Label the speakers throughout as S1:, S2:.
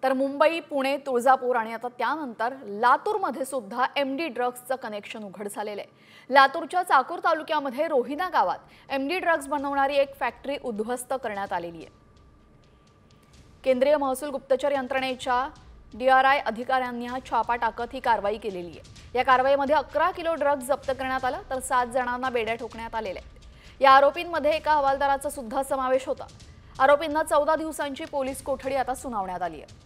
S1: तर मुंबई, पुणे, तुळजापूर आणि आता त्यानंतर लातूरमध्ये सुद्धा एमडी ड्रग्सचं कनेक्शन उघड झालेलं आहे। लातूरच्या चाकूर तालुक्यामध्ये रोहिना गावात एमडी ड्रग्स बनवणारी एक फॅक्टरी उद्ध्वस्त करण्यात आलेली आहे। केंद्रीय महसूल गुप्तचर यंत्रणेच्या DRI अधिकाऱ्यांनी हा छापा टाकत ही कारवाई केलेली आहे। या कारवाईमध्ये 11 किलो ड्रग्स जप्त करण्यात आला तर 7 जणांना बेड्या ठोकण्यात आलेल्या आहेत। या आरोपींमध्ये एका हवालदाराचा सुद्धा समावेश होता। आरोपींना 14 दिवसांची पोलीस कोठडी आता सुनावण्यात आली आहे।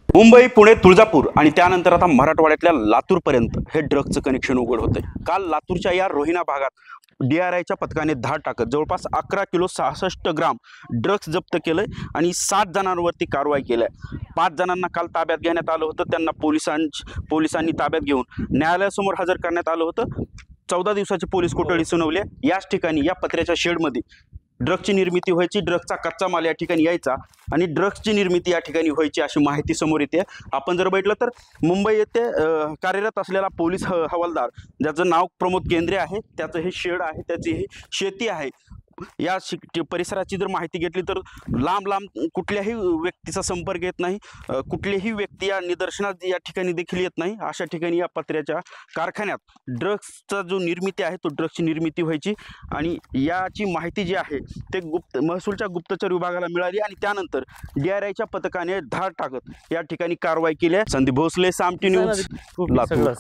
S2: मुंबई, पुणे, तुळजापूर आणि त्यानंतर आता मराठवाड्यातल्या लातूरपर्यंत हे ड्रग्सचं कनेक्शन उघड होतंय। काल लातूरच्या या रोहिना भागात DRIच्या पथकाने धाड टाकत जवळपास 11 किलो 66 ग्राम ड्रग्स जप्त केलंय आणि 7 जणांवरती कारवाई केली आहे। 5 जणांना काल ताब्यात घेण्यात आलं होतं। त्यांना पोलिसांनी ताब्यात घेऊन न्यायालयासमोर हजर करण्यात आलं होतं। 14 दिवसाची पोलीस कोठडी सुनावली आहे। याच ठिकाणी या पत्र्याच्या शेडमध्ये ड्रग्सची निर्मिती व्हायची, ड्रग्सचा कच्चा माल या ठिकाणी यायचा आणि ड्रग्सची निर्मिती या ठिकाणी व्हायची अशी माहिती समोर येते। आपण जर बघितलं तर मुंबई येथे कार्यरत असलेला पोलीस हवालदार ज्याचं नाव प्रमोद केंद्रे आहे, त्याचं हे शेड आहे, त्याची ही शेती आहे। या परिसराची जर माहिती घेतली तर लांब लांब कुठल्याही व्यक्तीचा संपर्क येत नाही, कुठलीही व्यक्ती या निदर्शनात या ठिकाणी देखील येत नाही। अशा ठिकाणी या पत्र्याच्या कारखान्यात ड्रग्सचा जो निर्मिती आहे तो ड्रग्सची निर्मिती व्हायची आणि याची माहिती जी आहे ते महसूलच्या गुप्तचर विभागाला मिळाली आणि त्यानंतर DRIच्या पथकाने धाड टाकत या ठिकाणी कारवाई केली आहे। संदीप भोसले, सामटी न्यूज, लातूर।